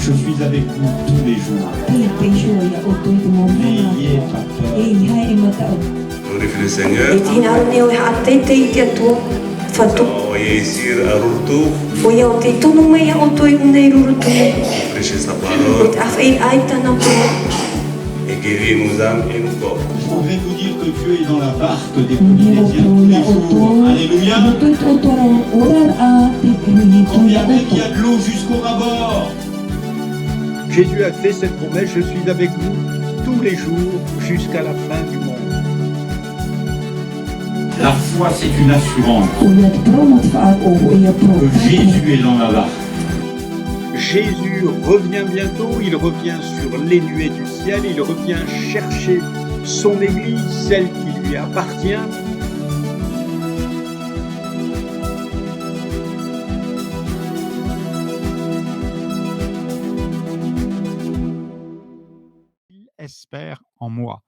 Je suis avec vous tous les jours. พี่ไปช่วยอย่าอดตัวให้มองหน้า N'ayez pas เอ้ peur. ยให้มาตะ Glorifie le Seigneur. Etiñarni o hatete itiatu fatu. Oyesir arurtu, Oya o te tonu me ya o toi unei rurutu. prêcher sa O parole te awhai aita na tu. et guérir nos âmes et nos corps. Je voudrais vous dire que Dieu est dans la barque des มีโอ Polynésiens โต tous อย่า les อดตัว jours. Alléluia. ตุยโอโตเราโอราอาติมีตุยอย่าอ Regardez ดตั qu'il ว y a de l'eau jusqu'au rabord. Jésus a fait cette promesse, je suis avec vous tous les jours jusqu'à la fin du monde. La foi, c'est une assurance โออยาโปรโมทฟาโอโอยาโปร que Jésus est dans la barque. Jésus revient bientôt, il revient sur les nuées du ciel, il revient chercher son Église, celle qui lui appartient. Il espère en moi.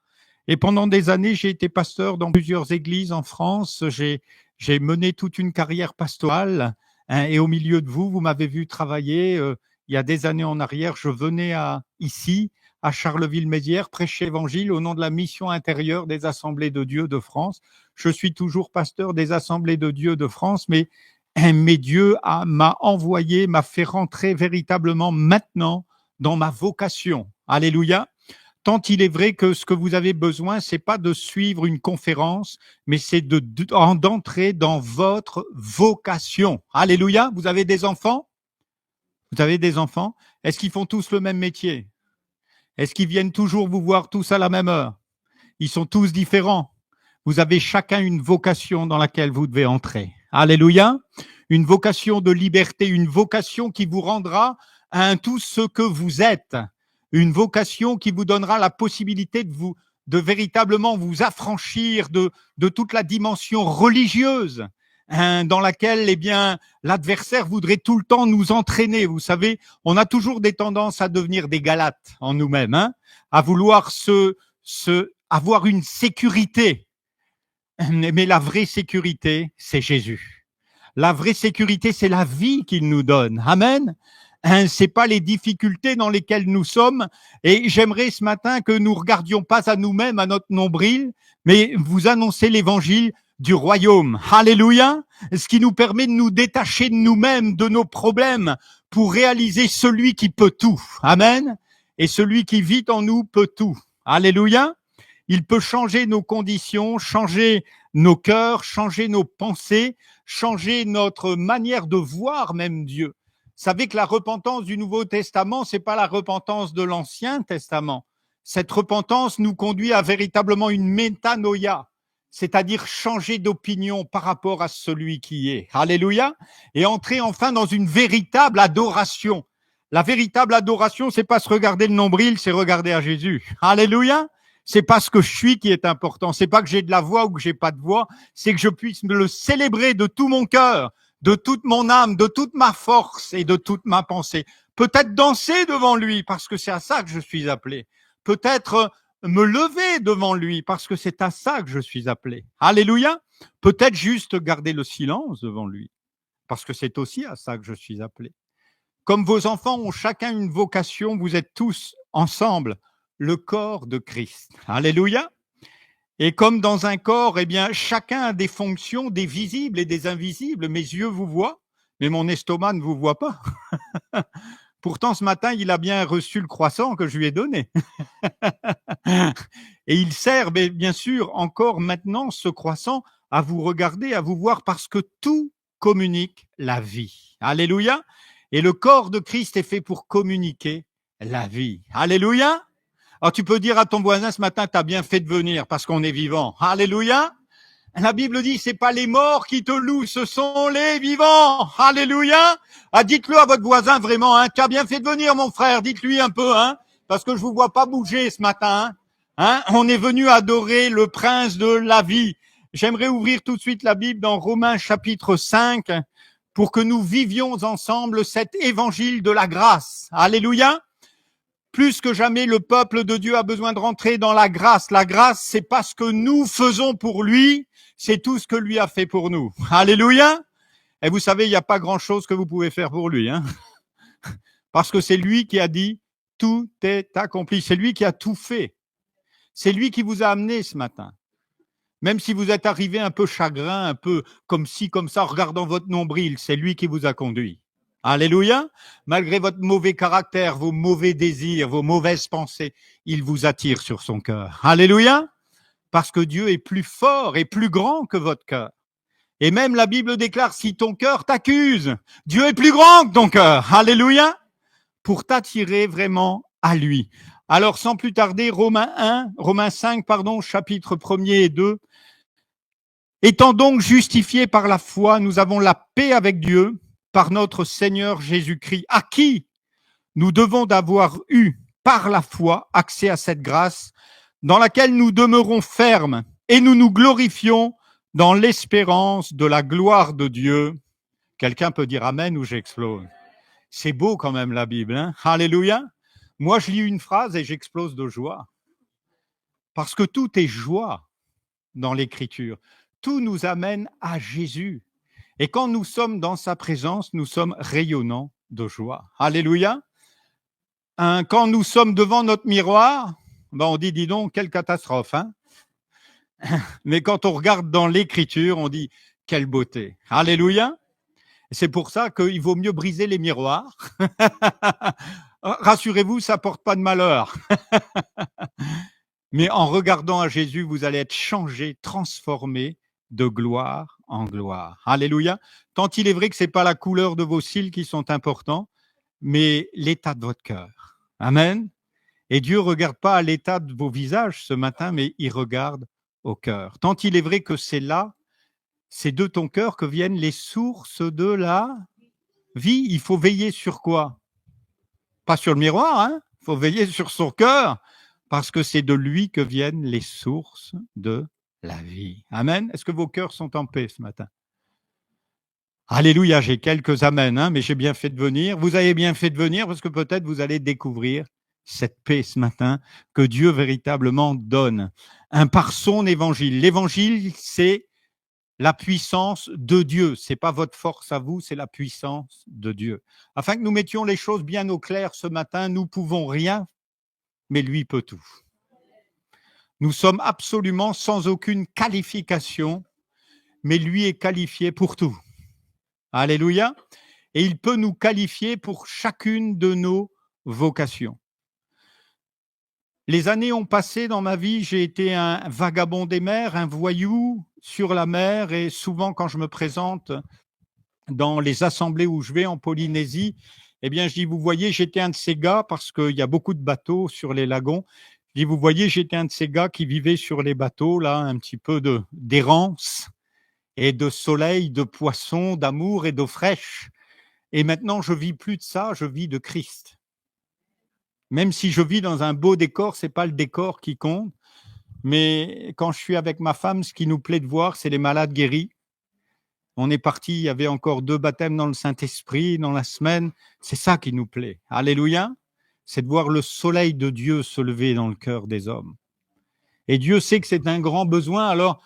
Et pendant des années, j'ai été pasteur dans plusieurs églises en France. J'ai mené toute une carrière pastorale. Et au milieu de vous, vous m'avez vu travailler. Il y a des années en arrière, je venais ici, à Charleville-Mézières, prêcher l'évangile au nom de la mission intérieure des Assemblées de Dieu de France. Je suis toujours pasteur des Assemblées de Dieu de France, mais Dieu m'a envoyé, m'a fait rentrer véritablement maintenant dans ma vocation. Alléluia. Tant il est vrai que ce que vous avez besoin, c'est pas de suivre une conférence, mais c'est d'entrer dans votre vocation. Alléluia. Vous avez des enfants? Vous avez des enfants? Est-ce qu'ils font tous le même métier? Est-ce qu'ils viennent toujours vous voir tous à la même heure? Ils sont tous différents. Vous avez chacun une vocation dans laquelle vous devez entrer. Alléluia. Une vocation de liberté, une vocation qui vous rendra à tout ce que vous êtes. Une vocation qui vous donnera la possibilité de véritablement vous affranchir de toute la dimension religieuse, dans laquelle, eh bien, l'adversaire voudrait tout le temps nous entraîner. Vous savez, on a toujours des tendances à devenir des Galates en nous-mêmes, à vouloir avoir une sécurité. Mais la vraie sécurité, c'est Jésus. La vraie sécurité, c'est la vie qu'il nous donne. Amen. C'est pas les difficultés dans lesquelles nous sommes. Et j'aimerais ce matin que nous regardions pas à nous-mêmes, à notre nombril, mais vous annoncer l'évangile du royaume. Alléluia. Ce qui nous permet de nous détacher de nous-mêmes, de nos problèmes, pour réaliser celui qui peut tout. Amen. Et celui qui vit en nous peut tout. Alléluia. Il peut changer nos conditions, changer nos cœurs, changer nos pensées, changer notre manière de voir même Dieu. Vous savez que la repentance du Nouveau Testament, c'est pas la repentance de l'Ancien Testament. Cette repentance nous conduit à véritablement une métanoïa, c'est-à-dire changer d'opinion par rapport à celui qui est. Alléluia. Et entrer enfin dans une véritable adoration. La véritable adoration, c'est pas se regarder le nombril, c'est regarder à Jésus. Alléluia. C'est pas ce que je suis qui est important. C'est pas que j'ai de la voix ou que j'ai pas de voix. C'est que je puisse me le célébrer de tout mon cœur, de toute mon âme, de toute ma force et de toute ma pensée. Peut-être danser devant lui parce que c'est à ça que je suis appelé. Peut-être me lever devant lui parce que c'est à ça que je suis appelé. Alléluia. Peut-être juste garder le silence devant lui parce que c'est aussi à ça que je suis appelé. Comme vos enfants ont chacun une vocation, vous êtes tous ensemble le corps de Christ. Alléluia. Et comme dans un corps, eh bien, chacun a des fonctions, des visibles et des invisibles. Mes yeux vous voient, mais mon estomac ne vous voit pas. Pourtant, ce matin, il a bien reçu le croissant que je lui ai donné. Et il sert, bien sûr, encore maintenant, ce croissant, à vous regarder, à vous voir, parce que tout communique la vie. Alléluia. Et le corps de Christ est fait pour communiquer la vie. Alléluia. Alors tu peux dire à ton voisin ce matin, t'as bien fait de venir parce qu'on est vivant. Alléluia. La Bible dit, c'est pas les morts qui te louent, ce sont les vivants. Alléluia. Ah, dites-le à votre voisin vraiment, tu as bien fait de venir mon frère, dites-lui un peu, parce que je vous vois pas bouger ce matin. On est venu adorer le prince de la vie. J'aimerais ouvrir tout de suite la Bible dans Romains chapitre 5 pour que nous vivions ensemble cet évangile de la grâce. Alléluia. Plus que jamais, le peuple de Dieu a besoin de rentrer dans la grâce. La grâce, c'est pas ce que nous faisons pour lui, c'est tout ce que lui a fait pour nous. Alléluia. Et vous savez, il n'y a pas grand-chose que vous pouvez faire pour lui. Parce que c'est lui qui a dit « tout est accompli ». C'est lui qui a tout fait. C'est lui qui vous a amené ce matin. Même si vous êtes arrivé un peu chagrin, un peu comme ci, comme ça, en regardant votre nombril, c'est lui qui vous a conduit. Alléluia. Malgré votre mauvais caractère, vos mauvais désirs, vos mauvaises pensées, il vous attire sur son cœur. Alléluia. Parce que Dieu est plus fort et plus grand que votre cœur. Et même la Bible déclare, si ton cœur t'accuse, Dieu est plus grand que ton cœur. Alléluia. Pour t'attirer vraiment à lui. Alors, sans plus tarder, Romains 5, chapitre 1er et 2. Étant donc justifiés par la foi, nous avons la paix avec Dieu par notre Seigneur Jésus-Christ, à qui nous devons d'avoir eu par la foi accès à cette grâce dans laquelle nous demeurons fermes et nous nous glorifions dans l'espérance de la gloire de Dieu. Quelqu'un peut dire amen ou j'explose. C'est beau quand même la Bible, hein? Alléluia. Moi, je lis une phrase et j'explose de joie. Parce que tout est joie dans l'Écriture. Tout nous amène à Jésus. Et quand nous sommes dans sa présence, nous sommes rayonnants de joie. Alléluia. Quand nous sommes devant notre miroir, on dit, dis donc, quelle catastrophe, hein? Mais quand on regarde dans l'Écriture, on dit, quelle beauté. Alléluia. C'est pour ça qu'il vaut mieux briser les miroirs. Rassurez-vous, ça porte pas de malheur. Mais en regardant à Jésus, vous allez être changé, transformé de gloire en gloire. Alléluia. Tant il est vrai que c'est pas la couleur de vos cils qui sont importants, mais l'état de votre cœur. Amen. Et Dieu regarde pas à l'état de vos visages ce matin, mais il regarde au cœur. Tant il est vrai que c'est là, c'est de ton cœur que viennent les sources de la vie. Il faut veiller sur quoi? Pas sur le miroir, hein? Il faut veiller sur son cœur, parce que c'est de lui que viennent les sources de la vie. Amen. Est-ce que vos cœurs sont en paix ce matin? Alléluia, j'ai quelques amens, hein, mais j'ai bien fait de venir. Vous avez bien fait de venir parce que peut-être vous allez découvrir cette paix ce matin que Dieu véritablement donne. Par son évangile. L'évangile, c'est la puissance de Dieu. C'est pas votre force à vous, c'est la puissance de Dieu. Afin que nous mettions les choses bien au clair ce matin, nous pouvons rien, mais lui peut tout. Nous sommes absolument sans aucune qualification, mais lui est qualifié pour tout. Alléluia. Et il peut nous qualifier pour chacune de nos vocations. Les années ont passé dans ma vie, j'ai été un vagabond des mers, un voyou sur la mer, et souvent quand je me présente dans les assemblées où je vais en Polynésie, eh bien je dis, vous voyez, j'étais un de ces gars, parce qu'il y a beaucoup de bateaux sur les lagons, je dis, vous voyez, j'étais un de ces gars qui vivaient sur les bateaux, là, un petit peu d'errance et de soleil, de poissons, d'amour et d'eau fraîche. Et maintenant, je vis plus de ça, je vis de Christ. Même si je vis dans un beau décor, c'est pas le décor qui compte. Mais quand je suis avec ma femme, ce qui nous plaît de voir, c'est les malades guéris. On est parti, il y avait encore 2 baptêmes dans le Saint-Esprit dans la semaine. C'est ça qui nous plaît. Alléluia. C'est de voir le soleil de Dieu se lever dans le cœur des hommes. Et Dieu sait que c'est un grand besoin. Alors,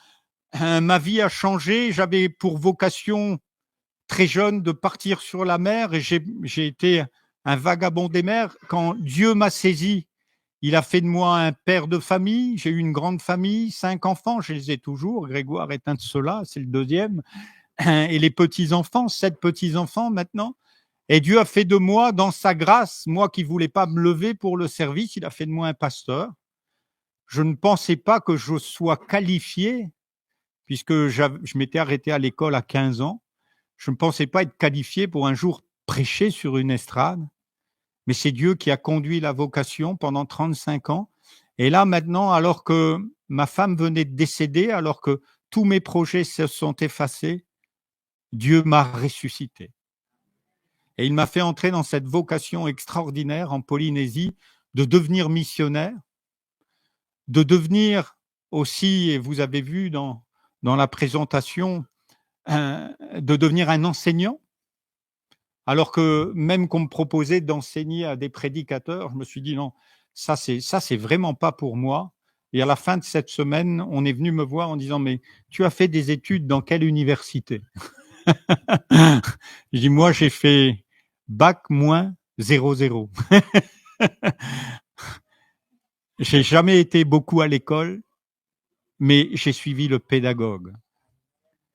ma vie a changé. J'avais pour vocation, très jeune, de partir sur la mer. Et j'ai été un vagabond des mers. Quand Dieu m'a saisi, il a fait de moi un père de famille. J'ai eu une grande famille, 5 enfants. Je les ai toujours. Grégoire est un de ceux-là, c'est le 2e. Et les petits-enfants, 7 petits-enfants maintenant. Et Dieu a fait de moi, dans sa grâce, moi qui ne voulais pas me lever pour le service, il a fait de moi un pasteur. Je ne pensais pas que je sois qualifié, puisque je m'étais arrêté à l'école à 15 ans. Je ne pensais pas être qualifié pour un jour prêcher sur une estrade. Mais c'est Dieu qui a conduit la vocation pendant 35 ans. Et là, maintenant, alors que ma femme venait de décéder, alors que tous mes projets se sont effacés, Dieu m'a ressuscité. Et il m'a fait entrer dans cette vocation extraordinaire en Polynésie de devenir missionnaire, de devenir aussi, et vous avez vu dans la présentation, de devenir un enseignant. Alors que même qu'on me proposait d'enseigner à des prédicateurs, je me suis dit non, ça c'est vraiment pas pour moi. Et à la fin de cette semaine, on est venu me voir en disant, mais tu as fait des études dans quelle université? Je dis, moi j'ai fait bac moins 0,0. J'ai jamais été beaucoup à l'école, mais j'ai suivi le pédagogue,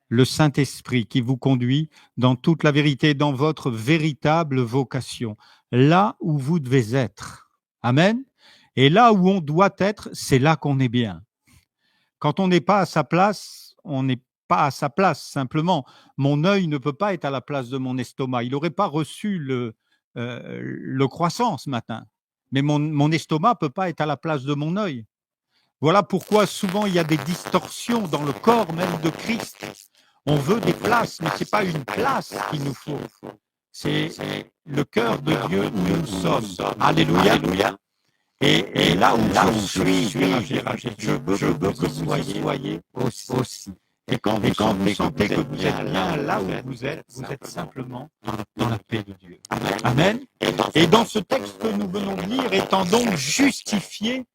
le Saint-Esprit qui vous conduit dans toute la vérité, dans votre véritable vocation, là où vous devez être. Amen. Et là où on doit être, c'est là qu'on est bien. Quand on n'est pas à sa place, on n'est pas à sa place. Simplement, mon œil ne peut pas être à la place de mon estomac. Il n'aurait pas reçu le croissant ce matin. Mais mon estomac ne peut pas être à la place de mon œil. Voilà pourquoi souvent il y a des distorsions dans le corps même de Christ. On veut des places, mais ce n'est pas une place qu'il nous faut. C'est le cœur de Dieu où nous sommes. Alléluia. Et là où je suis, je veux que vous soyez aussi. Et quand vous sentez que vous êtes bien là où vous êtes simplement dans la paix de Dieu. Amen. Et dans ce texte que nous venons de lire, étant donc justifiés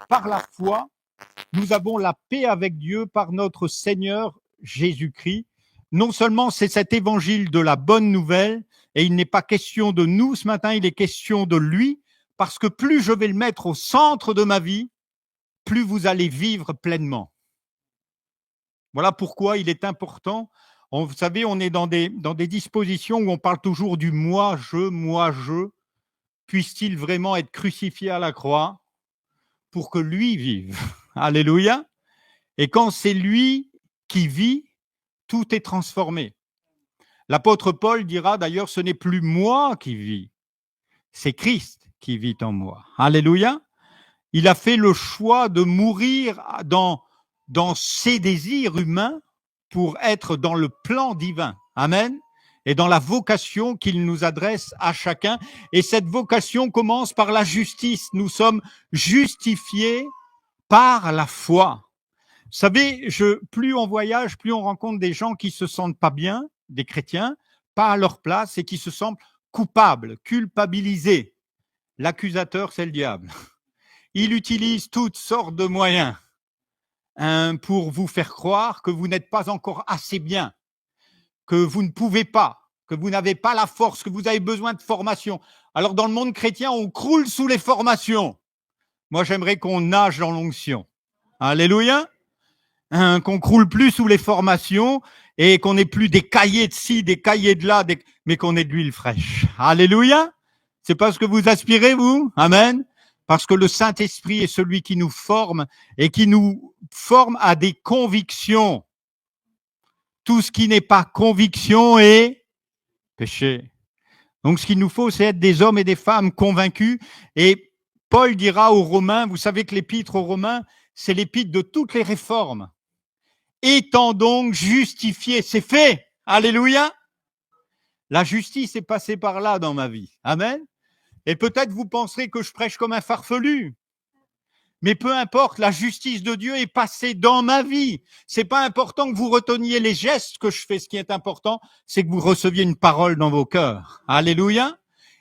par la foi, nous avons la paix avec Dieu par notre Seigneur Jésus-Christ. Non seulement c'est cet évangile de la bonne nouvelle, et il n'est pas question de nous ce matin, il est question de lui, parce que plus je vais le mettre au centre de ma vie, plus vous allez vivre pleinement. Voilà pourquoi il est important. Vous savez, on est dans des dispositions où on parle toujours du moi, je. Puisse-t-il vraiment être crucifié à la croix pour que lui vive? Alléluia. Et quand c'est lui qui vit, tout est transformé. L'apôtre Paul dira d'ailleurs, ce n'est plus moi qui vis, c'est Christ qui vit en moi. Alléluia. Il a fait le choix de mourir dans ses désirs humains pour être dans le plan divin. Amen. Et dans la vocation qu'il nous adresse à chacun. Et cette vocation commence par la justice. Nous sommes justifiés par la foi. Vous savez, plus on voyage, plus on rencontre des gens qui se sentent pas bien, des chrétiens, pas à leur place et qui se sentent coupables, culpabilisés. L'accusateur, c'est le diable. Il utilise toutes sortes de moyens pour vous faire croire que vous n'êtes pas encore assez bien, que vous ne pouvez pas, que vous n'avez pas la force, que vous avez besoin de formation. Alors, dans le monde chrétien, on croule sous les formations. Moi, j'aimerais qu'on nage dans l'onction. Alléluia. Qu'on croule plus sous les formations et qu'on n'ait plus des cahiers de ci, des cahiers de là, mais qu'on ait de l'huile fraîche. Alléluia. C'est pas ce que vous aspirez, vous? Amen. Parce que le Saint-Esprit est celui qui nous forme et qui nous forme à des convictions. Tout ce qui n'est pas conviction est péché. Donc, ce qu'il nous faut, c'est être des hommes et des femmes convaincus. Et Paul dira aux Romains, vous savez que l'épître aux Romains, c'est l'épître de toutes les réformes. Étant donc justifié, c'est fait. Alléluia. La justice est passée par là dans ma vie. Amen. Et peut-être vous penserez que je prêche comme un farfelu. Mais peu importe, la justice de Dieu est passée dans ma vie. C'est pas important que vous reteniez les gestes que je fais. Ce qui est important, c'est que vous receviez une parole dans vos cœurs. Alléluia.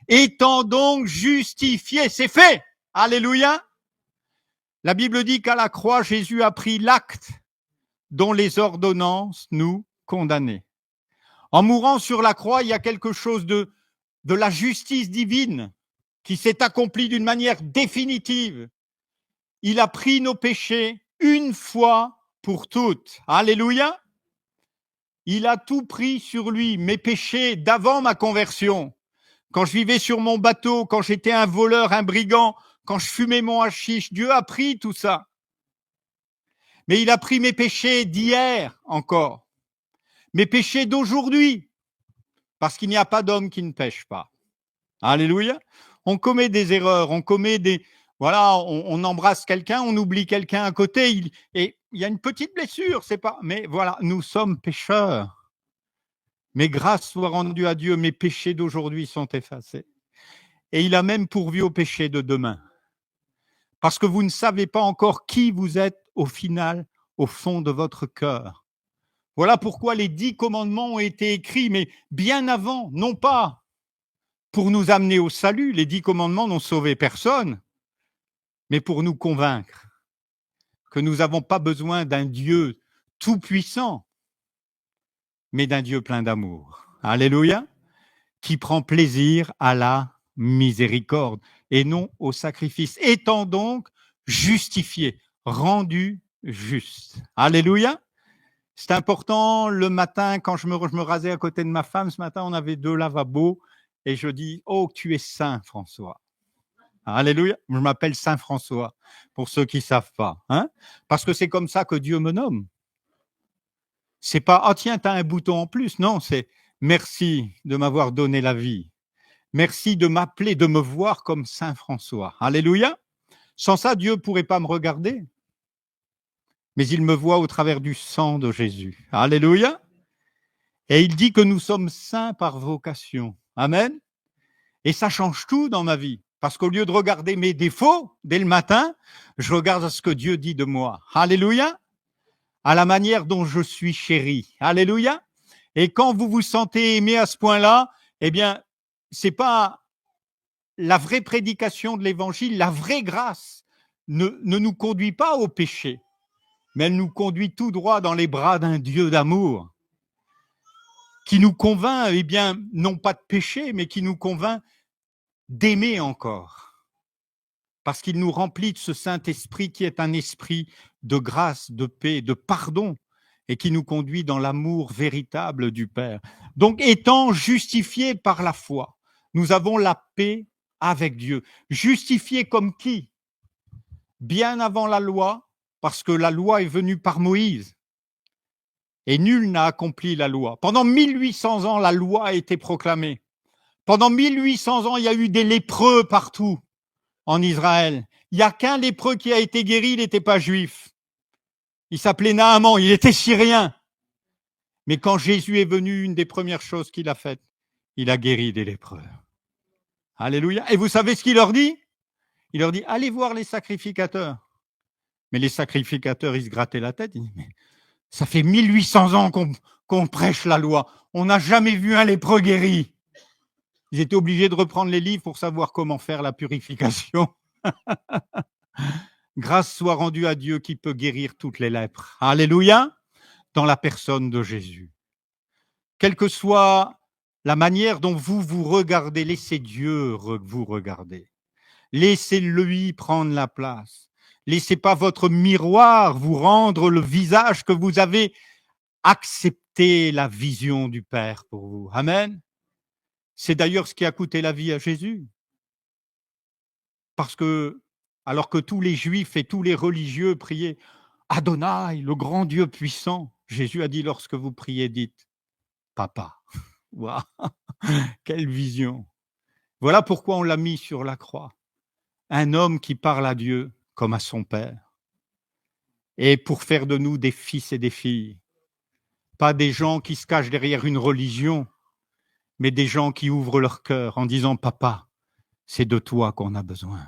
Étant donc justifié, c'est fait. Alléluia. La Bible dit qu'à la croix, Jésus a pris l'acte dont les ordonnances nous condamnaient. En mourant sur la croix, il y a quelque chose de la justice divine qui s'est accomplie d'une manière définitive. Il a pris nos péchés une fois pour toutes. Alléluia. Il a tout pris sur lui, mes péchés d'avant ma conversion. Quand je vivais sur mon bateau, quand j'étais un voleur, un brigand, quand je fumais mon hashish, Dieu a pris tout ça. Mais il a pris mes péchés d'hier encore, mes péchés d'aujourd'hui, parce qu'il n'y a pas d'homme qui ne pêche pas. Alléluia. On commet des erreurs, on embrasse quelqu'un, on oublie quelqu'un à côté, et il y a une petite blessure, c'est pas, mais voilà, nous sommes pécheurs. Mais grâce soit rendue à Dieu, mes péchés d'aujourd'hui sont effacés. Et il a même pourvu aux péchés de demain. Parce que vous ne savez pas encore qui vous êtes au final, au fond de votre cœur. Voilà pourquoi les 10 commandements ont été écrits, mais bien avant, non pas pour nous amener au salut. Les 10 commandements n'ont sauvé personne, mais pour nous convaincre que nous n'avons pas besoin d'un Dieu tout-puissant, mais d'un Dieu plein d'amour. Alléluia, qui prend plaisir à la miséricorde et non au sacrifice, étant donc justifié, rendu juste. Alléluia. C'est important le matin, quand je me rasais à côté de ma femme, ce matin, on avait 2 lavabos et je dis, oh, tu es saint, François. Alléluia. Je m'appelle Saint François, pour ceux qui ne savent pas. Hein, parce que c'est comme ça que Dieu me nomme. C'est pas, ah tiens, tu as un bouton en plus. Non, c'est merci de m'avoir donné la vie. Merci de m'appeler, de me voir comme Saint François. Alléluia. Sans ça, Dieu ne pourrait pas me regarder. Mais il me voit au travers du sang de Jésus. Alléluia. Et il dit que nous sommes saints par vocation. Amen. Et ça change tout dans ma vie. Parce qu'au lieu de regarder mes défauts dès le matin, je regarde ce que Dieu dit de moi. Alléluia. À la manière dont je suis chéri. Alléluia. Et quand vous vous sentez aimé à ce point-là, eh bien, c'est pas la vraie prédication de l'évangile, la vraie grâce ne nous conduit pas au péché, mais elle nous conduit tout droit dans les bras d'un Dieu d'amour qui nous convainc, eh bien, non pas de péché, mais qui nous convainc d'aimer encore. Parce qu'il nous remplit de ce Saint-Esprit qui est un esprit de grâce, de paix, de pardon, et qui nous conduit dans l'amour véritable du Père. Donc, étant justifiés par la foi, nous avons la paix avec Dieu. Justifiés comme qui? Bien avant la loi, parce que la loi est venue par Moïse. Et nul n'a accompli la loi. Pendant 1800 ans, la loi a été proclamée. Pendant 1800 ans, il y a eu des lépreux partout en Israël. Il n'y a qu'un lépreux qui a été guéri, il n'était pas juif. Il s'appelait Naaman, il était syrien. Mais quand Jésus est venu, une des premières choses qu'il a faites, il a guéri des lépreux. Alléluia. Et vous savez ce qu'il leur dit? Il leur dit, allez voir les sacrificateurs. Mais les sacrificateurs, ils se grattaient la tête. Ils disent, mais ça fait 1800 ans qu'on prêche la loi. On n'a jamais vu un lépreux guéri. Ils étaient obligés de reprendre les livres pour savoir comment faire la purification. Grâce soit rendue à Dieu qui peut guérir toutes les lèpres. Alléluia, dans la personne de Jésus. Quelle que soit la manière dont vous regardez, laissez Dieu vous regarder. Laissez-lui prendre la place. Laissez pas votre miroir vous rendre le visage que vous avez accepté la vision du Père pour vous. Amen. C'est d'ailleurs ce qui a coûté la vie à Jésus. Parce que, alors que tous les Juifs et tous les religieux priaient Adonai, le grand Dieu puissant, Jésus a dit lorsque vous priez, dites Papa. Waouh, quelle vision. Voilà pourquoi on l'a mis sur la croix. Un homme qui parle à Dieu comme à son Père. Et pour faire de nous des fils et des filles. Pas des gens qui se cachent derrière une religion, mais des gens qui ouvrent leur cœur en disant « Papa, c'est de toi qu'on a besoin.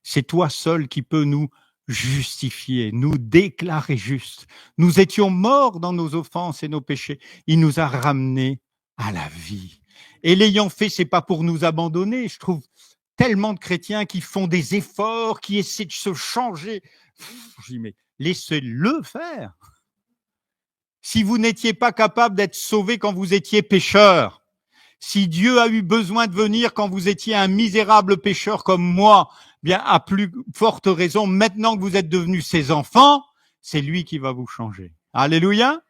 C'est toi seul qui peux nous justifier, nous déclarer justes. Nous étions morts dans nos offenses et nos péchés. Il nous a ramenés à la vie. Et l'ayant fait, c'est pas pour nous abandonner. Je trouve tellement de chrétiens qui font des efforts, qui essaient de se changer. Je dis, mais laissez-le faire. Si vous n'étiez pas capable d'être sauvé quand vous étiez pécheur, si Dieu a eu besoin de venir quand vous étiez un misérable pécheur comme moi, bien à plus forte raison, maintenant que vous êtes devenus ses enfants, c'est lui qui va vous changer. Alléluia.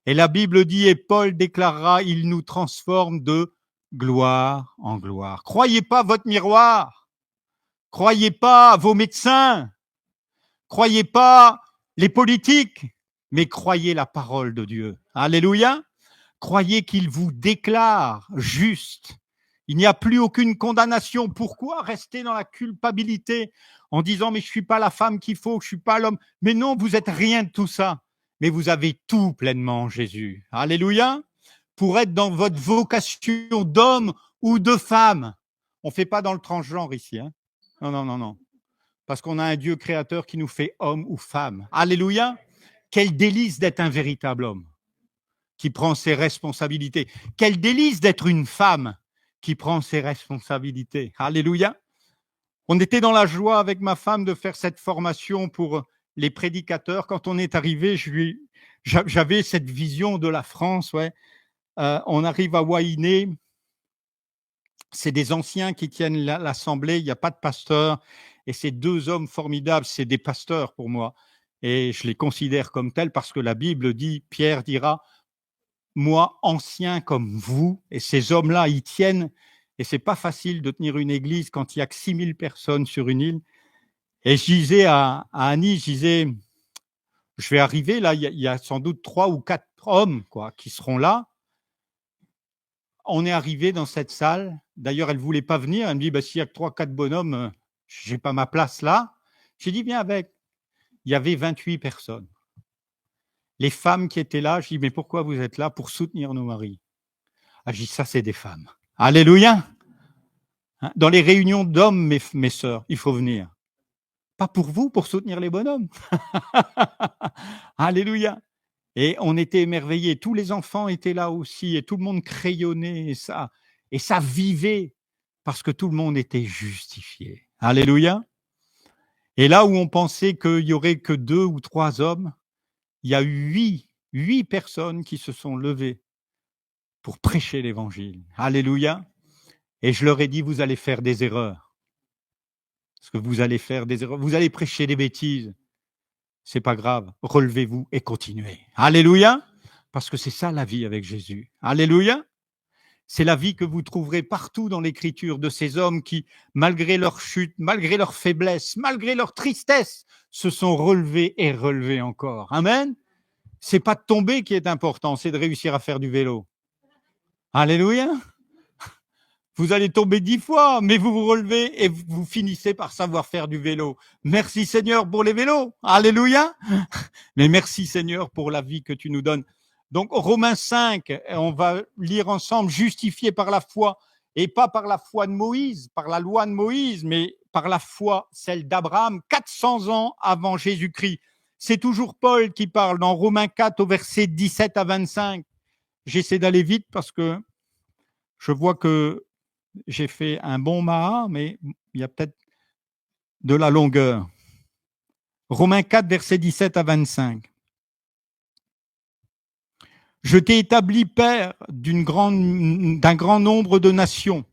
Et la Bible dit, et Paul déclarera, il nous transforme de gloire en gloire. Croyez pas votre miroir. Croyez pas vos médecins. Croyez pas les politiques, mais croyez la parole de Dieu. Alléluia. Croyez qu'il vous déclare juste. Il n'y a plus aucune condamnation. Pourquoi rester dans la culpabilité en disant « mais je suis pas la femme qu'il faut, je suis pas l'homme ». Mais non, vous êtes rien de tout ça. Mais vous avez tout pleinement en Jésus. Alléluia. Pour être dans votre vocation d'homme ou de femme. On ne fait pas dans le transgenre ici. Hein. Non, non, non, non. Parce qu'on a un Dieu créateur qui nous fait homme ou femme. Alléluia. Quel délice d'être un véritable homme qui prend ses responsabilités. Quel délice d'être une femme qui prend ses responsabilités. Alléluia. On était dans la joie avec ma femme de faire cette formation pour les prédicateurs. Quand on est arrivé, j'avais cette vision de la France. Ouais. On arrive à Wainé C'est des anciens qui tiennent l'assemblée, il n'y a pas de pasteur. Et ces deux hommes formidables, c'est des pasteurs pour moi. Et je les considère comme tels parce que la Bible dit, Pierre dira, moi, ancien comme vous, et ces hommes-là, ils tiennent. Et c'est pas facile de tenir une église quand il y a que 6000 personnes sur une île. Et je disais à Annie, je disais, je vais arriver là, il y a sans doute 3 ou 4 hommes qui seront là. On est arrivé dans cette salle. D'ailleurs, elle ne voulait pas venir. Elle me dit, s'il y a que 3 ou 4 bonhommes, je n'ai pas ma place là. J'ai dit, viens avec. Il y avait 28 personnes. Les femmes qui étaient là, je dis, mais pourquoi vous êtes là? Pour soutenir nos maris. Ah, je dis, ça, c'est des femmes. Alléluia. Dans les réunions d'hommes, mes sœurs, il faut venir. Pas pour vous, pour soutenir les bonhommes. Alléluia. Et on était émerveillés. Tous les enfants étaient là aussi et tout le monde crayonnait et ça vivait parce que tout le monde était justifié. Alléluia. Et là où on pensait qu'il y aurait que 2 ou 3 hommes, il y a eu 8 personnes qui se sont levées pour prêcher l'évangile. Alléluia. Et je leur ai dit, vous allez faire des erreurs. Parce que vous allez faire des erreurs. Vous allez prêcher des bêtises. C'est pas grave. Relevez-vous et continuez. Alléluia. Parce que c'est ça la vie avec Jésus. Alléluia. C'est la vie que vous trouverez partout dans l'Écriture de ces hommes qui, malgré leur chute, malgré leur faiblesse, malgré leur tristesse, se sont relevés et relevés encore. Amen. C'est pas de tomber qui est important, c'est de réussir à faire du vélo. Alléluia. Vous allez tomber 10 fois, mais vous vous relevez et vous finissez par savoir faire du vélo. Merci Seigneur pour les vélos. Alléluia. Mais merci Seigneur pour la vie que tu nous donnes. Donc Romains 5, on va lire ensemble, justifié par la foi, et pas par la foi de Moïse, par la loi de Moïse, mais par la foi, celle d'Abraham, 400 ans avant Jésus-Christ. C'est toujours Paul qui parle dans Romains 4 au verset 17 à 25. J'essaie d'aller vite parce que je vois que j'ai fait un bon maha, mais il y a peut-être de la longueur. Romains 4, versets 17 à 25. Je t'ai établi père d'un grand nombre de nations.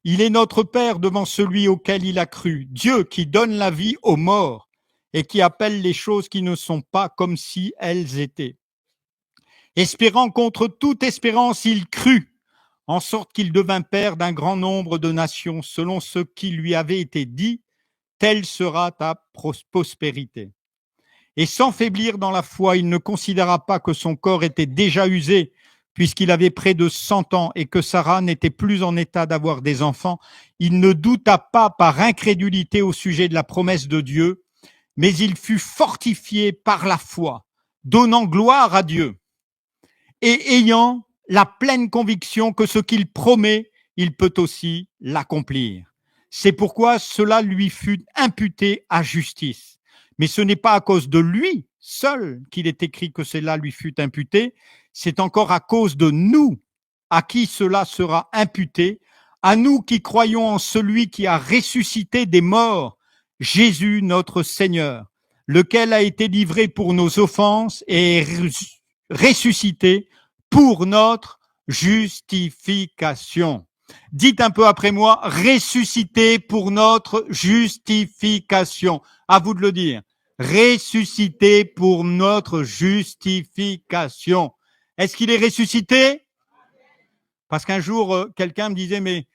Il est notre Père devant celui auquel il a cru. Dieu qui donne la vie aux morts et qui appelle les choses qui ne sont pas comme si elles étaient. Espérant contre toute espérance, il crut, en sorte qu'il devint père d'un grand nombre de nations, selon ce qui lui avait été dit, telle sera ta prospérité. Et sans faiblir dans la foi, il ne considéra pas que son corps était déjà usé, puisqu'il avait près de 100 ans et que Sarah n'était plus en état d'avoir des enfants. Il ne douta pas par incrédulité au sujet de la promesse de Dieu, mais il fut fortifié par la foi, donnant gloire à Dieu et ayant la pleine conviction que ce qu'il promet, il peut aussi l'accomplir. C'est pourquoi cela lui fut imputé à justice. Mais ce n'est pas à cause de lui seul qu'il est écrit que cela lui fut imputé, c'est encore à cause de nous à qui cela sera imputé, à nous qui croyons en celui qui a ressuscité des morts, Jésus notre Seigneur, lequel a été livré pour nos offenses et est ressuscité pour notre justification. Dites un peu après moi, ressuscité pour notre justification. À vous de le dire. Ressuscité pour notre justification. Est-ce qu'il est ressuscité? Parce qu'un jour, quelqu'un me disait, mais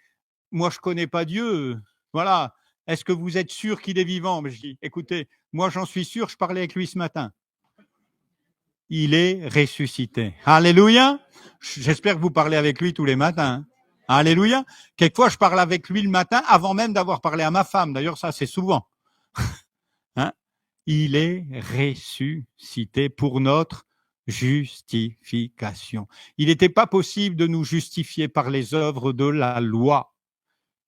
moi je connais pas Dieu. Voilà. Est-ce que vous êtes sûr qu'il est vivant? Mais je dis, écoutez, moi j'en suis sûr, je parlais avec lui ce matin. Il est ressuscité. Alléluia. J'espère que vous parlez avec lui tous les matins. Alléluia. Quelquefois, je parle avec lui le matin avant même d'avoir parlé à ma femme. D'ailleurs, ça, c'est souvent. Hein? Il est ressuscité pour notre justification. Il n'était pas possible de nous justifier par les œuvres de la loi.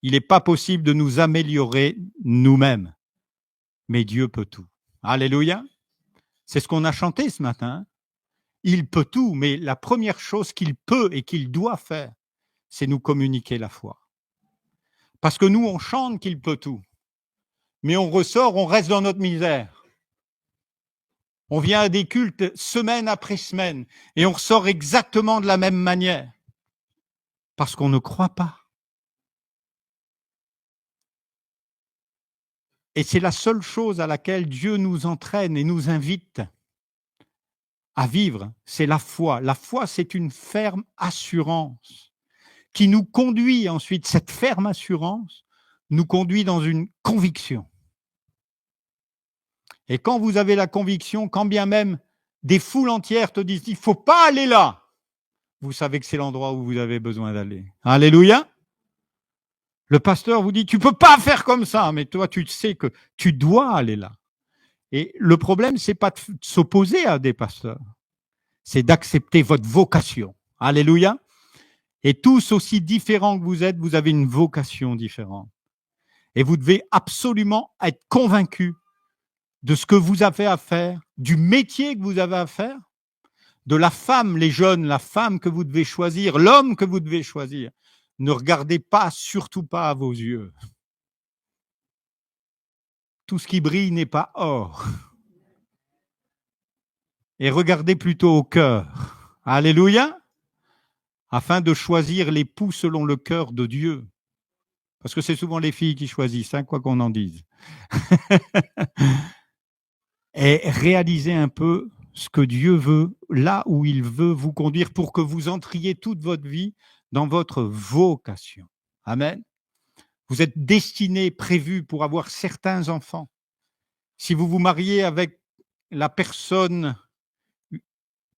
Il n'est pas possible de nous améliorer nous-mêmes. Mais Dieu peut tout. Alléluia. C'est ce qu'on a chanté ce matin. Il peut tout, mais la première chose qu'il peut et qu'il doit faire, c'est nous communiquer la foi. Parce que nous, on chante qu'il peut tout. Mais on ressort, on reste dans notre misère. On vient à des cultes semaine après semaine et on ressort exactement de la même manière. Parce qu'on ne croit pas. Et c'est la seule chose à laquelle Dieu nous entraîne et nous invite à vivre, c'est la foi. La foi, c'est une ferme assurance qui nous conduit ensuite, cette ferme assurance nous conduit dans une conviction. Et quand vous avez la conviction, quand bien même des foules entières te disent « il ne faut pas aller là », vous savez que c'est l'endroit où vous avez besoin d'aller. Alléluia. Le pasteur vous dit « tu ne peux pas faire comme ça », mais toi, tu sais que tu dois aller là. Et le problème, ce n'est pas de s'opposer à des pasteurs, c'est d'accepter votre vocation. Alléluia. Et tous, aussi différents que vous êtes, vous avez une vocation différente. Et vous devez absolument être convaincus de ce que vous avez à faire, du métier que vous avez à faire, de la femme, les jeunes, la femme que vous devez choisir, l'homme que vous devez choisir. Ne regardez pas, surtout pas à vos yeux. Tout ce qui brille n'est pas or. Et regardez plutôt au cœur. Alléluia. Afin de choisir l'époux selon le cœur de Dieu. Parce que c'est souvent les filles qui choisissent, hein, quoi qu'on en dise. Et réalisez un peu ce que Dieu veut, là où il veut vous conduire pour que vous entriez toute votre vie dans votre vocation. Amen. Vous êtes destiné, prévu pour avoir certains enfants. Si vous vous mariez avec la personne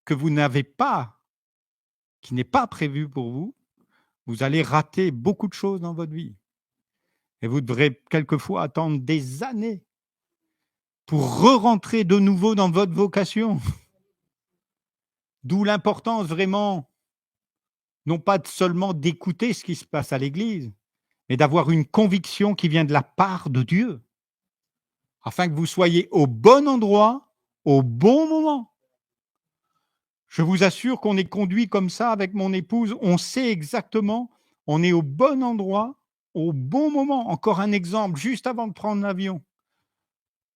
que vous n'avez pas, qui n'est pas prévue pour vous, vous allez rater beaucoup de choses dans votre vie. Et vous devrez quelquefois attendre des années pour re-rentrer de nouveau dans votre vocation. D'où l'importance vraiment, non pas seulement d'écouter ce qui se passe à l'église, mais d'avoir une conviction qui vient de la part de Dieu, afin que vous soyez au bon endroit, au bon moment. Je vous assure qu'on est conduit comme ça avec mon épouse, on sait exactement, on est au bon endroit, au bon moment. Encore un exemple, juste avant de prendre l'avion.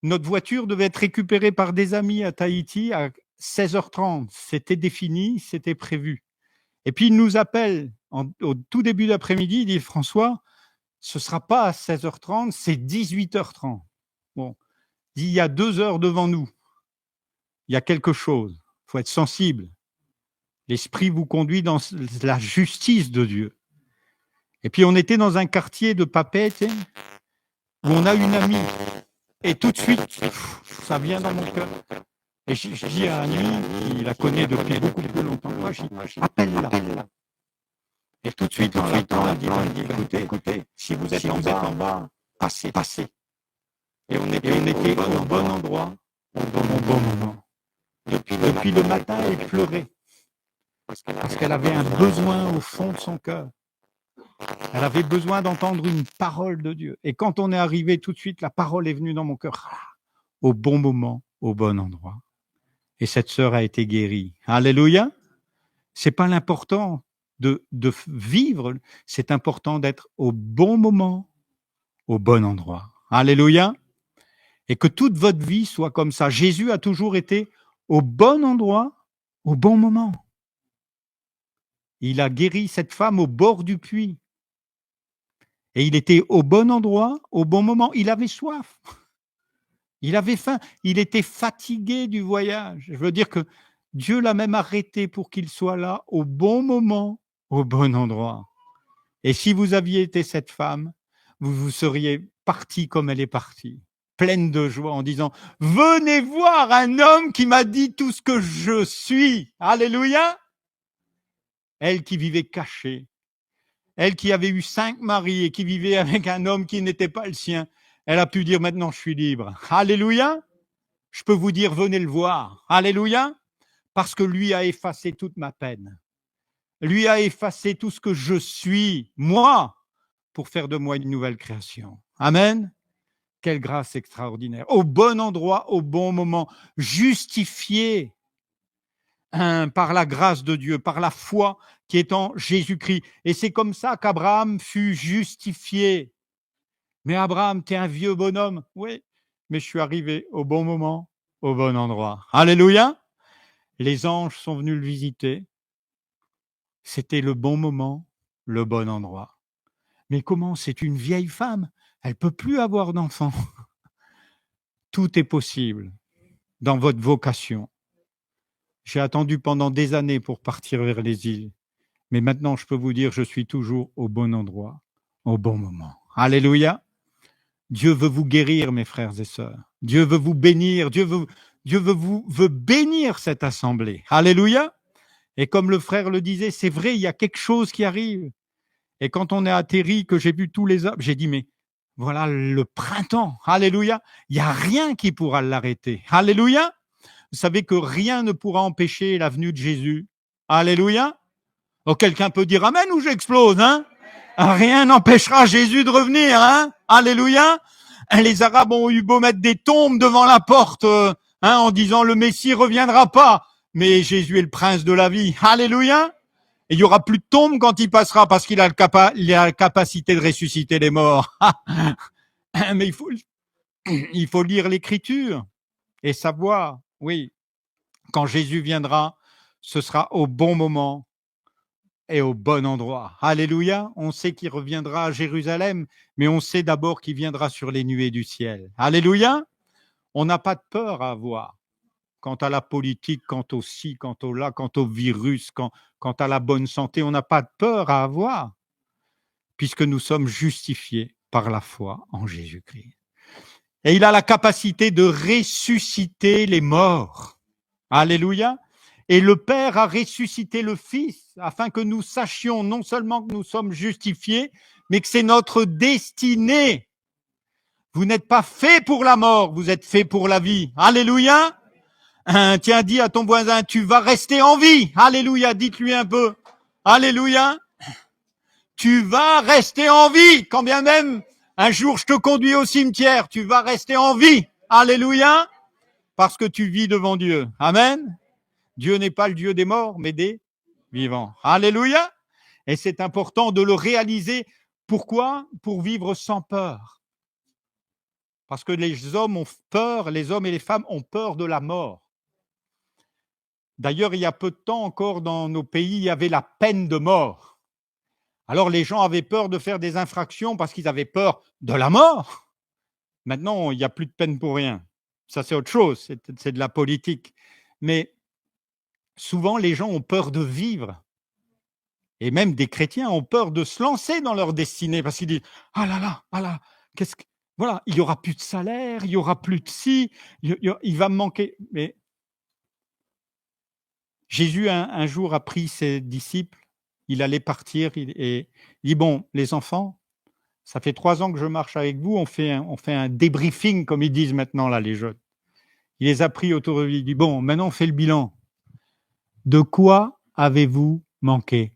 Notre voiture devait être récupérée par des amis à Tahiti à 16h30. C'était défini, c'était prévu. Et puis il nous appelle au tout début d'après-midi, il dit « François, ce ne sera pas à 16h30, c'est 18h30. » Bon, il dit « il y a 2 heures devant nous. Il y a quelque chose. Il faut être sensible. L'esprit vous conduit dans la justice de Dieu. » Et puis on était dans un quartier de Papeete où on a une amie. Et tout de suite, ça vient dans mon cœur. Et je dis à un ami qui la connaît depuis beaucoup plus longtemps que moi, je dis, appelle-la. Et tout de suite, on l'entend, elle dit, écoutez, si vous êtes en bas, passez. Et on était au bon endroit, au bon moment. Depuis le matin, elle pleurait. Parce qu'elle avait un besoin au fond de son cœur. Elle avait besoin d'entendre une parole de Dieu. Et quand on est arrivé, tout de suite, la parole est venue dans mon cœur. Au bon moment, au bon endroit. Et cette sœur a été guérie. Alléluia. C'est pas l'important de vivre, c'est important d'être au bon moment, au bon endroit. Alléluia. Et que toute votre vie soit comme ça. Jésus a toujours été au bon endroit, au bon moment. Il a guéri cette femme au bord du puits. Et il était au bon endroit, au bon moment. Il avait soif. Il avait faim. Il était fatigué du voyage. Je veux dire que Dieu l'a même arrêté pour qu'il soit là au bon moment, au bon endroit. Et si vous aviez été cette femme, vous seriez partie comme elle est partie, pleine de joie en disant « Venez voir un homme qui m'a dit tout ce que je suis. » Alléluia. Elle qui vivait cachée. Elle qui avait eu 5 maris et qui vivait avec un homme qui n'était pas le sien, elle a pu dire maintenant je suis libre. Alléluia. Je peux vous dire venez le voir. Alléluia. Parce que lui a effacé toute ma peine. Lui a effacé tout ce que je suis, moi, pour faire de moi une nouvelle création. Amen. Quelle grâce extraordinaire. Au bon endroit, au bon moment, justifié par la grâce de Dieu, par la foi qui est en Jésus-Christ. Et c'est comme ça qu'Abraham fut justifié. Mais Abraham, tu es un vieux bonhomme. Oui, mais je suis arrivé au bon moment, au bon endroit. Alléluia. Les anges sont venus le visiter. C'était le bon moment, le bon endroit. Mais comment? C'est une vieille femme. Elle ne peut plus avoir d'enfant. tout est possible dans votre vocation. J'ai attendu pendant des années pour partir vers les îles. Mais maintenant, je peux vous dire, je suis toujours au bon endroit, au bon moment. Alléluia. Dieu veut vous guérir, mes frères et sœurs. Dieu veut vous bénir. Dieu veut bénir cette assemblée. Alléluia. Et comme le frère le disait, c'est vrai, il y a quelque chose qui arrive. Et quand on est atterri, que j'ai vu tous les arbres, j'ai dit, mais voilà le printemps. Alléluia. Il n'y a rien qui pourra l'arrêter. Alléluia. Vous savez que rien ne pourra empêcher la venue de Jésus. Alléluia. Oh, quelqu'un peut dire amen ou j'explose, hein? Rien n'empêchera Jésus de revenir, hein? Alléluia. Les Arabes ont eu beau mettre des tombes devant la porte, en disant le Messie reviendra pas. Mais Jésus est le prince de la vie. Alléluia. Et il y aura plus de tombes quand il passera parce qu'il a la capacité de ressusciter les morts. Mais il faut lire l'écriture et savoir, oui, quand Jésus viendra, ce sera au bon moment et au bon endroit. Alléluia. On sait qu'il reviendra à Jérusalem, mais on sait d'abord qu'il viendra sur les nuées du ciel. Alléluia. On n'a pas de peur à avoir quant à la politique, quant au ci, quant au là, quant au virus, quant à la bonne santé. On n'a pas de peur à avoir puisque nous sommes justifiés par la foi en Jésus-Christ. Et il a la capacité de ressusciter les morts. Alléluia. Et le Père a ressuscité le Fils afin que nous sachions non seulement que nous sommes justifiés, mais que c'est notre destinée. Vous n'êtes pas fait pour la mort, vous êtes fait pour la vie. Alléluia. Tiens, dis à ton voisin, tu vas rester en vie. Alléluia, dites-lui un peu. Alléluia. Tu vas rester en vie. Quand bien même, un jour je te conduis au cimetière, tu vas rester en vie. Alléluia. Parce que tu vis devant Dieu. Amen. Dieu n'est pas le Dieu des morts, mais des vivants. Alléluia. Et c'est important de le réaliser. Pourquoi? Pour vivre sans peur. Parce que les hommes ont peur, les hommes et les femmes ont peur de la mort. D'ailleurs, il y a peu de temps encore, dans nos pays, il y avait la peine de mort. Alors, les gens avaient peur de faire des infractions parce qu'ils avaient peur de la mort. Maintenant, il n'y a plus de peine pour rien. Ça, c'est autre chose, c'est de la politique. Mais souvent, les gens ont peur de vivre. Et même des chrétiens ont peur de se lancer dans leur destinée parce qu'ils disent « Ah là, voilà, il n'y aura plus de salaire, il n'y aura plus de ci, il va me manquer. » Mais Jésus, un jour, a pris ses disciples, il allait partir et il dit « Bon, les enfants, ça fait 3 ans que je marche avec vous, on fait un débriefing, comme ils disent maintenant, là, les jeunes. » Il les a pris autour de lui, il dit « Bon, maintenant, on fait le bilan. De quoi avez-vous manqué ?»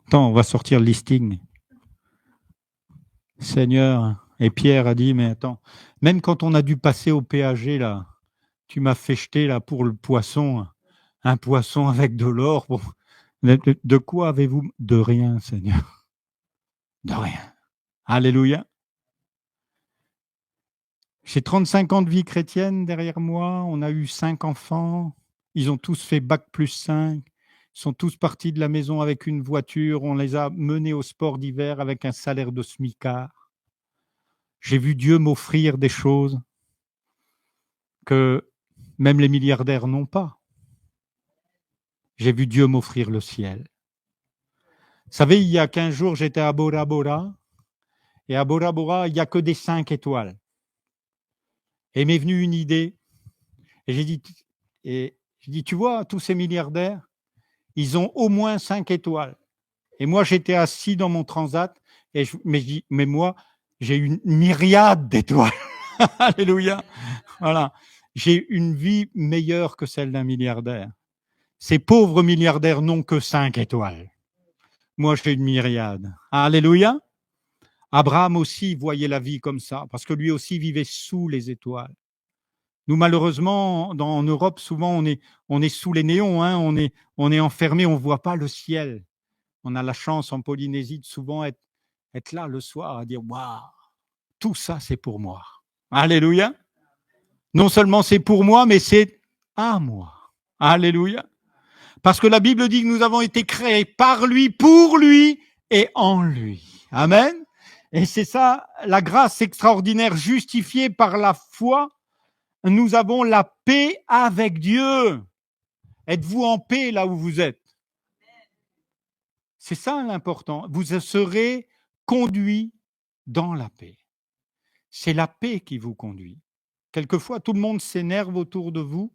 Attends, on va sortir le listing. Seigneur, et Pierre a dit, mais attends, même quand on a dû passer au péager, là, tu m'as fait jeter là pour le poisson, un poisson avec de l'or. Bon, de quoi avez-vous? De rien, Seigneur. De rien. Alléluia. J'ai 35 ans de vie chrétienne derrière moi, on a eu 5 enfants, ils ont tous fait bac+5, ils sont tous partis de la maison avec une voiture, on les a menés au sport d'hiver avec un salaire de smicard. J'ai vu Dieu m'offrir des choses que même les milliardaires n'ont pas. J'ai vu Dieu m'offrir le ciel. Vous savez, il y a 15 jours, j'étais à Bora Bora, et à Bora Bora, il n'y a que des 5 étoiles. Et m'est venue une idée, et j'ai dit, tu vois, tous ces milliardaires, ils ont au moins 5 étoiles. Et moi, j'étais assis dans mon transat, mais moi, j'ai une myriade d'étoiles. Alléluia. Voilà. J'ai une vie meilleure que celle d'un milliardaire. Ces pauvres milliardaires n'ont que 5 étoiles. Moi, j'ai une myriade. Alléluia. Abraham aussi voyait la vie comme ça, parce que lui aussi vivait sous les étoiles. Nous, malheureusement, en Europe, souvent, on est sous les néons, hein, on est enfermé, on ne voit pas le ciel. On a la chance en Polynésie de souvent être là le soir à dire « Waouh, tout ça, c'est pour moi. » Alléluia. Non seulement c'est pour moi, mais c'est à moi. Alléluia. Parce que la Bible dit que nous avons été créés par lui, pour lui et en lui. Amen. Et c'est ça, la grâce extraordinaire, justifiée par la foi, nous avons la paix avec Dieu. Êtes-vous en paix là où vous êtes? C'est ça l'important. Vous serez conduits dans la paix. C'est la paix qui vous conduit. Quelquefois, tout le monde s'énerve autour de vous,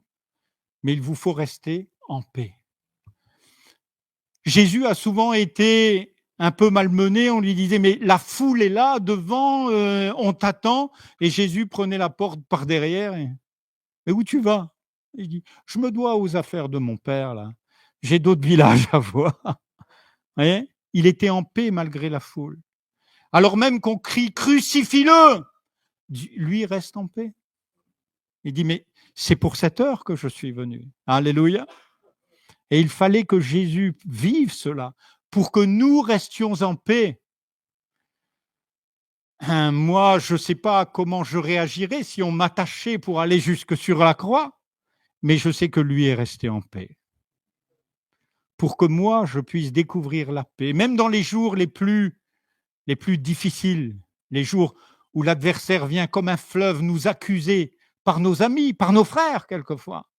mais il vous faut rester en paix. Jésus a souvent été un peu malmené. On lui disait, mais la foule est là, devant, on t'attend. Et Jésus prenait la porte par derrière. Mais où tu vas? Il dit, je me dois aux affaires de mon père, là. J'ai d'autres villages à voir. Vous voyez? Il était en paix malgré la foule. Alors même qu'on crie, crucifie-le! Lui reste en paix. Il dit, mais c'est pour cette heure que je suis venu. Alléluia. Et il fallait que Jésus vive cela pour que nous restions en paix. Moi, je ne sais pas comment je réagirais si on m'attachait pour aller jusque sur la croix, mais je sais que lui est resté en paix. Pour que moi, je puisse découvrir la paix, même dans les jours les plus difficiles, les jours où l'adversaire vient comme un fleuve nous accuser par nos amis, par nos frères quelquefois.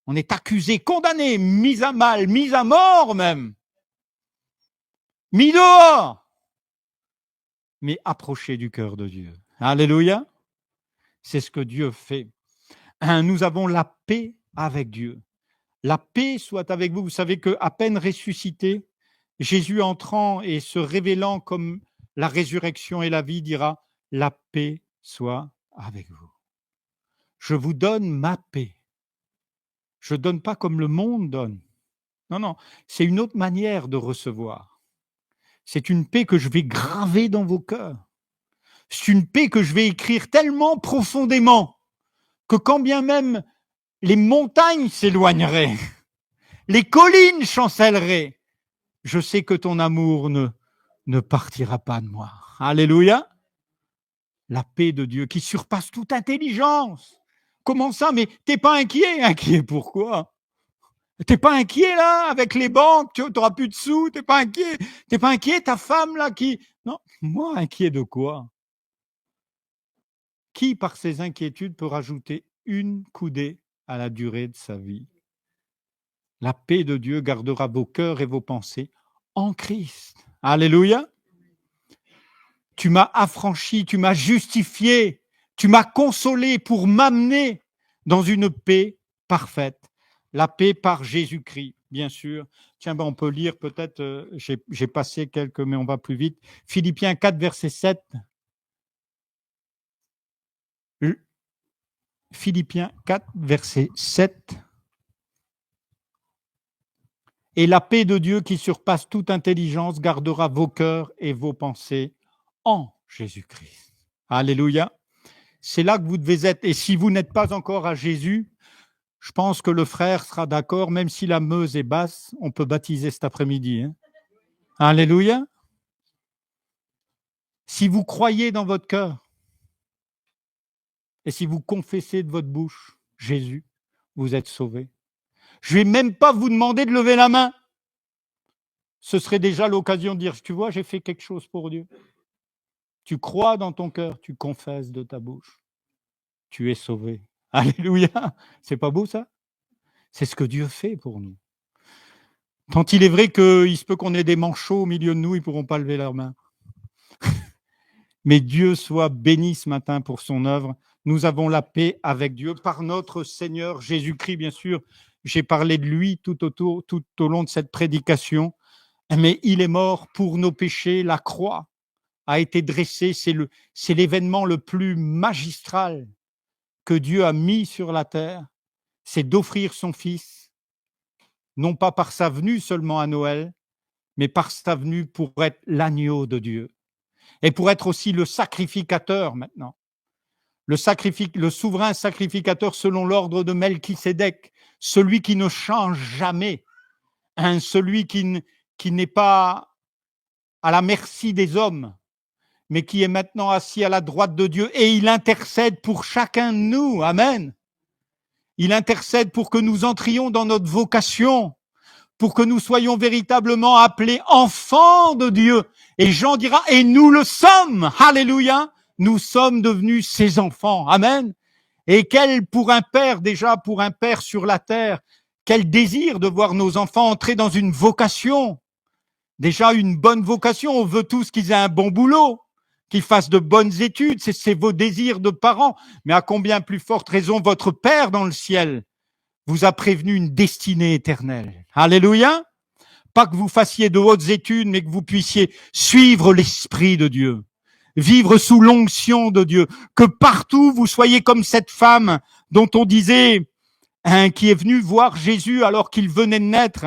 On est accusé, condamné, mis à mal, mis à mort même, mis dehors, mais approché du cœur de Dieu. Alléluia. C'est ce que Dieu fait. Nous avons la paix avec Dieu. La paix soit avec vous. Vous savez qu'à peine ressuscité, Jésus entrant et se révélant comme la résurrection et la vie dira, la paix soit avec vous. Je vous donne ma paix. Je ne donne pas comme le monde donne. Non, non, c'est une autre manière de recevoir. C'est une paix que je vais graver dans vos cœurs. C'est une paix que je vais écrire tellement profondément que quand bien même les montagnes s'éloigneraient, les collines chancelleraient, je sais que ton amour ne partira pas de moi. Alléluia. La paix de Dieu qui surpasse toute intelligence. Comment ça? Mais t'es pas inquiet? Inquiet pourquoi? T'es pas inquiet là avec les banques? Tu n'auras plus de sous? T'es pas inquiet? T'es pas inquiet ta femme là qui? Non, moi inquiet de quoi? Qui par ses inquiétudes peut rajouter une coudée à la durée de sa vie? La paix de Dieu gardera vos cœurs et vos pensées en Christ. Alléluia. Tu m'as affranchi, tu m'as justifié, tu m'as consolé pour m'amener dans une paix parfaite. La paix par Jésus-Christ, bien sûr. Tiens, on peut lire peut-être, j'ai passé quelques, mais on va plus vite. Philippiens 4, verset 7. Philippiens 4, verset 7. Et la paix de Dieu qui surpasse toute intelligence gardera vos cœurs et vos pensées en Jésus-Christ. Alléluia. C'est là que vous devez être. Et si vous n'êtes pas encore à Jésus, je pense que le frère sera d'accord, même si la Meuse est basse, on peut baptiser cet après-midi. Hein. Alléluia. Si vous croyez dans votre cœur et si vous confessez de votre bouche Jésus, vous êtes sauvés. Je ne vais même pas vous demander de lever la main. Ce serait déjà l'occasion de dire, tu vois, j'ai fait quelque chose pour Dieu. Tu crois dans ton cœur, tu confesses de ta bouche. Tu es sauvé. Alléluia. C'est pas beau ça? C'est ce que Dieu fait pour nous. Tant il est vrai qu'il se peut qu'on ait des manchots au milieu de nous, ils ne pourront pas lever leurs mains. Mais Dieu soit béni ce matin pour son œuvre. Nous avons la paix avec Dieu par notre Seigneur Jésus-Christ, bien sûr. J'ai parlé de lui tout au long de cette prédication. Mais il est mort pour nos péchés. La croix a été dressée. C'est l'événement le plus magistral que Dieu a mis sur la terre. C'est d'offrir son Fils, non pas par sa venue seulement à Noël, mais par sa venue pour être l'agneau de Dieu. Et pour être aussi le sacrificateur maintenant. Le souverain sacrificateur selon l'ordre de Melchisédek, celui qui ne change jamais, celui qui n'est pas à la merci des hommes, mais qui est maintenant assis à la droite de Dieu et il intercède pour chacun de nous. Amen. Il intercède pour que nous entrions dans notre vocation, pour que nous soyons véritablement appelés enfants de Dieu Et Jean dira, et nous le sommes. Alléluia. Nous sommes devenus ses enfants. Amen. Et quel, pour un père, déjà, pour un père sur la terre, quel désir de voir nos enfants entrer dans une vocation. Déjà, une bonne vocation. On veut tous qu'ils aient un bon boulot, qu'ils fassent de bonnes études. C'est vos désirs de parents. Mais à combien plus forte raison votre Père dans le ciel vous a prévenu une destinée éternelle. Alléluia. Pas que vous fassiez de hautes études, mais que vous puissiez suivre l'Esprit de Dieu, vivre sous l'onction de Dieu, que partout vous soyez comme cette femme dont on disait, qui est venue voir Jésus alors qu'il venait de naître,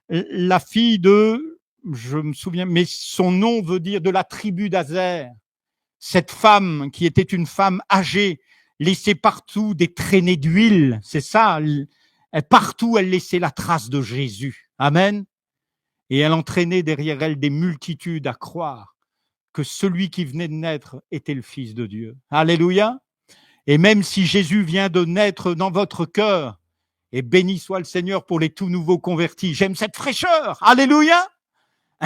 la fille de, je me souviens, mais son nom veut dire de la tribu d'Azer. Cette femme qui était une femme âgée, laissait partout des traînées d'huile, c'est ça, partout elle laissait la trace de Jésus. Amen. Et elle entraînait derrière elle des multitudes à croire que celui qui venait de naître était le Fils de Dieu. Alléluia. Et même si Jésus vient de naître dans votre cœur, et béni soit le Seigneur pour les tout nouveaux convertis, j'aime cette fraîcheur. Alléluia.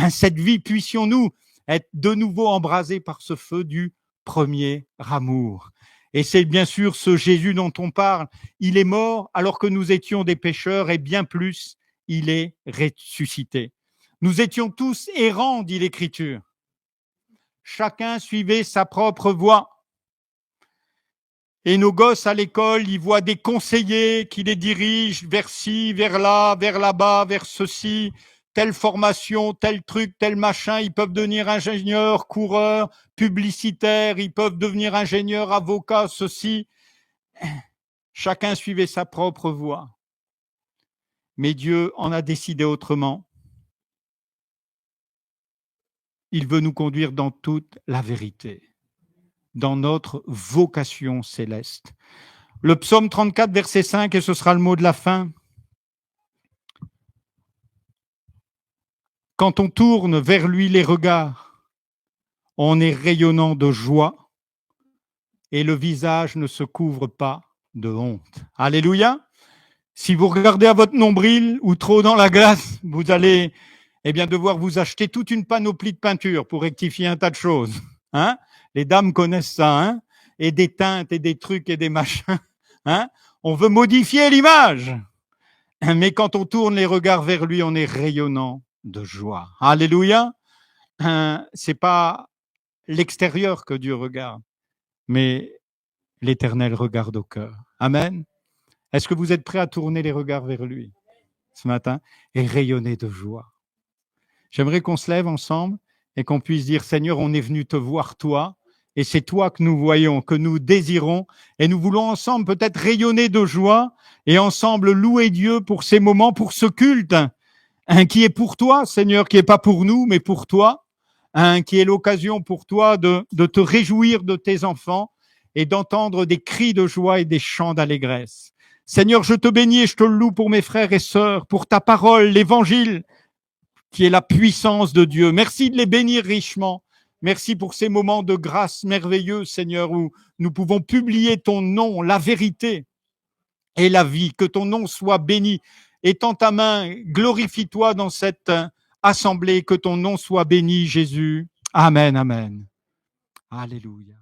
Cette vie, puissions-nous être de nouveau embrasés par ce feu du premier amour. Et c'est bien sûr ce Jésus dont on parle. Il est mort alors que nous étions des pécheurs et bien plus, il est ressuscité. Nous étions tous errants, dit l'Écriture. Chacun suivait sa propre voie. Et nos gosses à l'école, ils voient des conseillers qui les dirigent vers ci, vers là, vers là-bas, vers ceci, telle formation, tel truc, tel machin. Ils peuvent devenir ingénieurs, coureurs, publicitaires, ils peuvent devenir ingénieurs, avocats, ceci. Chacun suivait sa propre voie. Mais Dieu en a décidé autrement. Il veut nous conduire dans toute la vérité, dans notre vocation céleste. Le psaume 34, verset 5, et ce sera le mot de la fin. Quand on tourne vers lui les regards, on est rayonnant de joie et le visage ne se couvre pas de honte. Alléluia. Si vous regardez à votre nombril ou trop dans la glace, vous allez devoir vous acheter toute une panoplie de peinture pour rectifier un tas de choses. Hein? Les dames connaissent ça, hein? Et des teintes et des trucs et des machins. Hein? On veut modifier l'image. Mais quand on tourne les regards vers lui, on est rayonnant de joie. Alléluia. C'est pas l'extérieur que Dieu regarde, mais l'Éternel regarde au cœur. Amen. Est-ce que vous êtes prêts à tourner les regards vers lui ce matin et rayonner de joie? J'aimerais qu'on se lève ensemble et qu'on puisse dire, Seigneur, on est venu te voir toi, et c'est toi que nous voyons, que nous désirons, et nous voulons ensemble peut-être rayonner de joie et ensemble louer Dieu pour ces moments, pour ce culte, qui est pour toi, Seigneur, qui est pas pour nous, mais pour toi, qui est l'occasion pour toi de te réjouir de tes enfants et d'entendre des cris de joie et des chants d'allégresse. Seigneur, je te bénis et je te loue pour mes frères et sœurs, pour ta parole, l'évangile, qui est la puissance de Dieu. Merci de les bénir richement. Merci pour ces moments de grâce merveilleux, Seigneur, où nous pouvons publier ton nom, la vérité et la vie. Que ton nom soit béni. Étends ta main, glorifie-toi dans cette assemblée. Que ton nom soit béni, Jésus. Amen, amen. Alléluia.